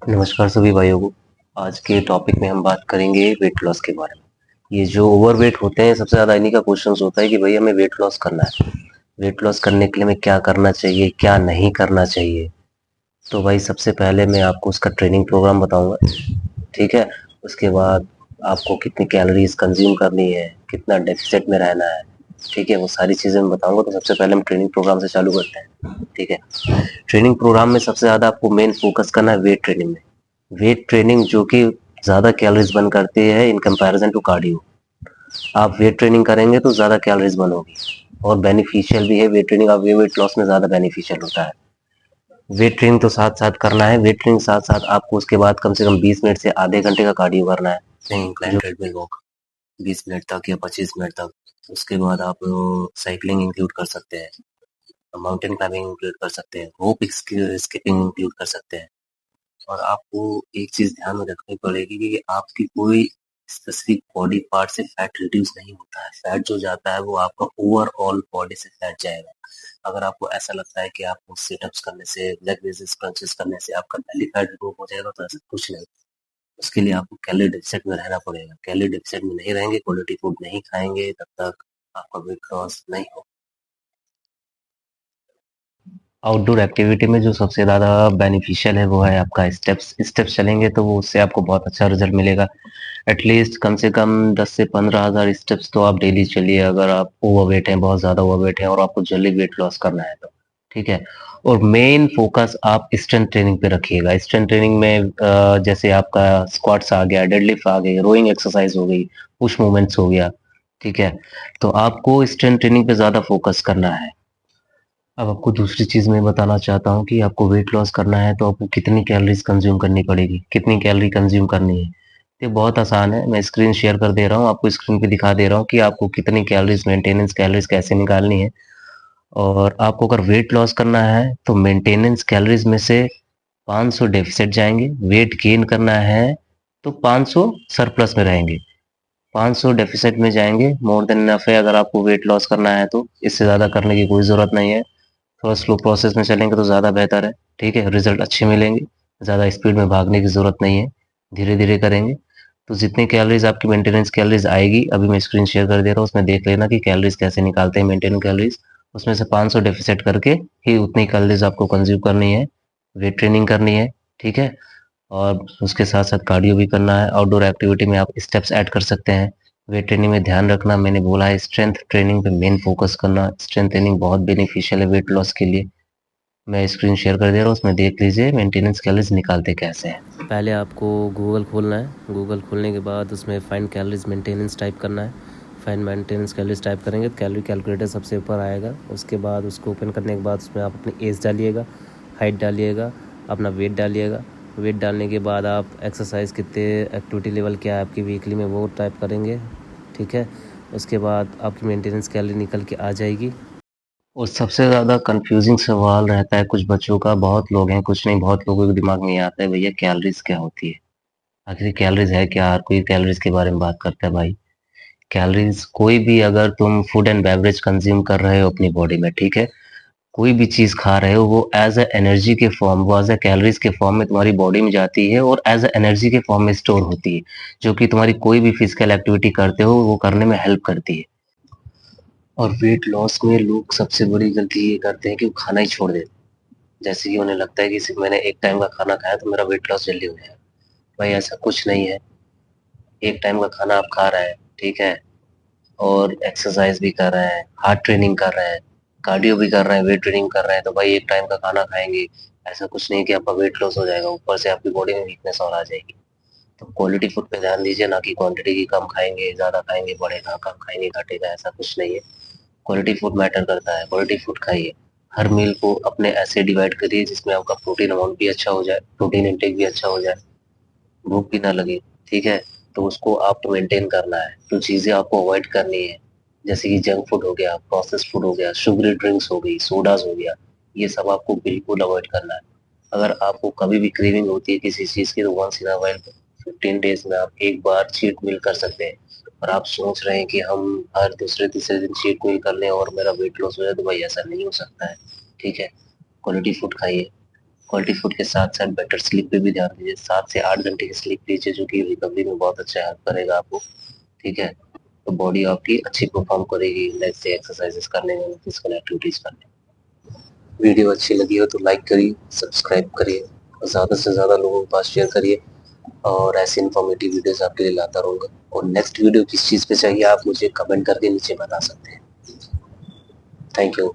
नमस्कार सभी भाइयों को। आज के टॉपिक में हम बात करेंगे वेट लॉस के बारे में। ये जो ओवरवेट होते हैं, सबसे ज़्यादा इन्हीं का क्वेश्चन होता है कि भाई हमें वेट लॉस करना है। वेट लॉस करने के लिए हमें क्या करना चाहिए, क्या नहीं करना चाहिए। तो भाई सबसे पहले मैं आपको उसका ट्रेनिंग प्रोग्राम बताऊंगा, ठीक है। उसके बाद आपको कितनी कैलोरीज कंज्यूम करनी है, कितना डेफिसिट में रहना है, ठीक है, वो सारी चीज़ें मैं बताऊंगा। तो सबसे पहले हम ट्रेनिंग प्रोग्राम से चालू करते हैं, ठीक है। ट्रेनिंग प्रोग्राम में सबसे ज़्यादा आपको मेन फोकस करना है वेट ट्रेनिंग में। वेट ट्रेनिंग जो कि ज़्यादा कैलोरीज बर्न करती है इन कंपैरिजन टू कार्डियो। आप वेट ट्रेनिंग करेंगे तो ज़्यादा कैलोरीज बर्न होगी और बेनिफिशियल भी है वेट ट्रेनिंग। आप वेट लॉस में ज़्यादा बेनिफिशियल होता है। वेट ट्रेनिंग तो साथ साथ करना है। वेट ट्रेनिंग साथ साथ आपको उसके बाद कम से कम 20 मिनट से आधे घंटे का कार्डियो करना है, इंक्लाइन ट्रेडमिल वॉक 20 मिनट तक या 25 मिनट तक। उसके बाद आप साइकिलिंग इंक्लूड कर सकते हैं, माउंटेन क्लाइंबिंग इंक्लूड कर सकते हैं, रोप स्किपिंग इंक्लूड कर सकते हैं। और आपको एक चीज ध्यान में रखनी पड़ेगी कि आपकी कोई स्पेसिफिक बॉडी पार्ट से फैट रिड्यूस नहीं होता है। फैट जो जाता है वो आपका ओवरऑल बॉडी से फैट जाएगा। अगर आपको ऐसा लगता है कि आपको सिटअप्स करने से, लेग रेजेस क्रंचेस करने से आपका बेली फैट रिमूव हो जाएगा, तो ऐसा कुछ नहीं। उसके लिए आपको कैलोरी डेफिसिट में रहना पड़ेगा। कैलोरी डेफिसिट में नहीं रहेंगे, क्वालिटी फूड नहीं खाएंगे, तब तक आपका वेट लॉस नहीं होगा। आउटडोर एक्टिविटी में जो सबसे ज़्यादा बेनिफिशियल है वो है आपका स्टेप्स। स्टेप्स चलेंगे तो वो उससे आपको बहुत अच्छा रिजल्ट मिलेगा। एटलीस्ट कम से कम 10 से 15 हज़ार स्टेप्स तो आप डेली चलिए, अगर आप ओवरवेट हैं, बहुत ज़्यादा ओवरवेट है और आपको जल्दी वेट लॉस करना है तो, ठीक है। और मेन फोकस आप स्ट्रेंथ ट्रेनिंग पे रखिएगा। स्ट्रेंथ ट्रेनिंग में जैसे आपका स्क्वाट्स आ गया, डेडलिफ्ट आ गई, रोइंग एक्सरसाइज हो गई, पुश मूवमेंट्स हो गया, ठीक है। तो आपको स्ट्रेंथ ट्रेनिंग पे ज़्यादा फोकस करना है। अब आपको दूसरी चीज़ मैं बताना चाहता हूँ कि आपको वेट लॉस करना है तो आपको कितनी कैलोरीज कंज्यूम करनी पड़ेगी, कितनी कैलोरी कंज्यूम करनी है। ये बहुत आसान है, मैं स्क्रीन शेयर कर दे रहा हूँ, आपको स्क्रीन पे दिखा दे रहा हूँ कि आपको कितनी कैलोरीज, मेंटेनेंस कैलोरीज कैसे निकालनी है। और आपको अगर वेट लॉस करना है तो मेंटेनेंस कैलोरीज में से 500 डेफिसिट जाएंगे। वेट गेन करना है तो 500 सरप्लस में रहेंगे। 500 डेफिसिट में जाएंगे, मोर देन इनफ है। अगर आपको वेट लॉस करना है तो इससे ज़्यादा करने की कोई ज़रूरत नहीं है। थोड़ा स्लो प्रोसेस में चलेंगे तो ज़्यादा बेहतर है, ठीक है। रिजल्ट अच्छे मिलेंगे। ज़्यादा स्पीड में भागने की ज़रूरत नहीं है, धीरे धीरे करेंगे तो जितनी कैलोरीज आपकी मेंटेनेंस कैलोरीज आएगी, अभी मैं स्क्रीन शेयर कर दे रहा हूँ, उसमें देख लेना कि कैलोरीज कैसे निकालते हैं मेंटेन कैलोरीज। उसमें से 500 डेफिसिट करके ही उतनी कैलोरीज आपको कंज्यूम करनी है। वेट ट्रेनिंग करनी है, ठीक है। और उसके साथ साथ कार्डियो भी करना है। आउटडोर एक्टिविटी में आप स्टेप्स ऐड कर सकते हैं। वेट ट्रेनिंग में ध्यान रखना, मैंने बोला है स्ट्रेंथ ट्रेनिंग पे मेन फोकस करना। स्ट्रेंथ ट्रेनिंग बहुत बेनिफिशियल है वेट लॉस के लिए। मैं स्क्रीन शेयर कर दे रहा हूँ, उसमें देख लीजिए मेंटेनेंस कैलोरीज निकालते कैसे हैं। पहले आपको गूगल खोलना है। गूगल खोलने के बाद उसमें फाइंड कैलोरीज मेंटेनेंस टाइप करना है। फाइंड मेंटेनेंस कैलोरीज टाइप करेंगे तो कैलोरी कैलकुलेटर सबसे ऊपर आएगा। उसके बाद उसको ओपन करने के बाद उसमें आप अपनी एज डालिएगा, हाइट डालिएगा, अपना वेट डालिएगा। वेट डालने के बाद आप एक्सरसाइज कितने, एक्टिविटी लेवल क्या है आपकी वीकली में, वो टाइप करेंगे, ठीक है। उसके बाद आपकी मेंटेनेंस कैलोरी निकल के आ जाएगी। और सबसे ज़्यादा कंफ्यूजिंग सवाल रहता है कुछ बच्चों का, बहुत लोग हैं, कुछ नहीं, बहुत लोगों के दिमाग में ये आता है, भैया कैलोरीज क्या होती है। आखिर कैलोरीज है क्या? हर कोई कैलोरीज के बारे में बात करता है भाई। कैलोरीज कोई भी, अगर तुम फूड एंड बेवरेज कंज्यूम कर रहे हो अपनी बॉडी में, ठीक है, कोई भी चीज खा रहे हो, वो एज अ एनर्जी के फॉर्म, वो एज अ कैलोरीज के फॉर्म में तुम्हारी बॉडी में जाती है और एज अ एनर्जी के फॉर्म में स्टोर होती है, जो कि तुम्हारी कोई भी फिजिकल एक्टिविटी करते हो वो करने में हेल्प करती है। और वेट लॉस में लोग सबसे बड़ी गलती ये करते हैं कि वो खाना ही छोड़ देते हैं। जैसे कि उन्हें लगता है कि सिर्फ मैंने एक टाइम का खाना खाया तो मेरा वेट लॉस जल्दी हो जाएगा। भाई ऐसा कुछ नहीं है। एक टाइम का खाना आप खा रहे हैं, ठीक है, और एक्सरसाइज भी कर रहे हैं, हार्ट ट्रेनिंग कर रहे हैं, कार्डियो भी कर रहे हैं, वेट ट्रेनिंग कर रहे हैं, तो भाई एक टाइम का खाना खाएंगे, ऐसा कुछ नहीं कि आपका वेट लॉस हो जाएगा, ऊपर से आपकी बॉडी में वीकनेस और आ जाएगी। तो क्वालिटी फूड पे ध्यान दीजिए, ना कि क्वांटिटी की। कम खाएंगे, ज्यादा खाएंगे बढ़ेगा, कम खाएंगे घटेगा, ऐसा कुछ नहीं है। क्वालिटी फूड मैटर करता है, क्वालिटी फूड खाइए। हर मील को अपने ऐसे डिवाइड करिए जिसमें आपका प्रोटीन अमाउंट भी अच्छा हो जाए, प्रोटीन इंटेक भी अच्छा हो जाए, भूख भी ना लगे, ठीक है। तो उसको आपको मेंटेन करना है। तो चीज़ें आपको अवॉइड करनी है, जैसे कि जंक फूड हो गया, प्रोसेस फूड हो गया, शुगरी ड्रिंक्स हो गई, सोडाज हो गया, ये सब आपको बिल्कुल अवॉइड करना है। अगर आपको कभी भी क्रेविंग होती है किसी चीज़ की, तो once in a while 15 days में आप एक बार चीट मील कर सकते हैं। और आप सोच रहे हैं कि हम हर दूसरे तीसरे दिन चीट मील कर लें और मेरा वेट लॉस हो जाए, तो भाई ऐसा नहीं हो सकता है, ठीक है। क्वालिटी फूड खाइए, क्वालिटी फूड के साथ साथ बेटर स्लीप पे भी ध्यान दीजिए। 7 से 8 घंटे की स्लीप लीजिए, जो कि रिकवरी में बहुत अच्छा हेल्प करेगा आपको। ठीक है, तो बॉडी आपकी अच्छी परफॉर्म करेगी नेक्स्ट डे एक्सरसाइजेस करने में, फिजिकल एक्टिविटीज करने में। वीडियो अच्छी लगी हो तो लाइक करिए, सब्सक्राइब करिए और ज़्यादा से ज़्यादा लोगों के पास शेयर करिए, और ऐसी इन्फॉर्मेटिव वीडियोस आपके लिए लाता रहूँगा। और नेक्स्ट वीडियो किस चीज़ पे चाहिए आप मुझे कमेंट करके नीचे बता सकते हैं। Thank you.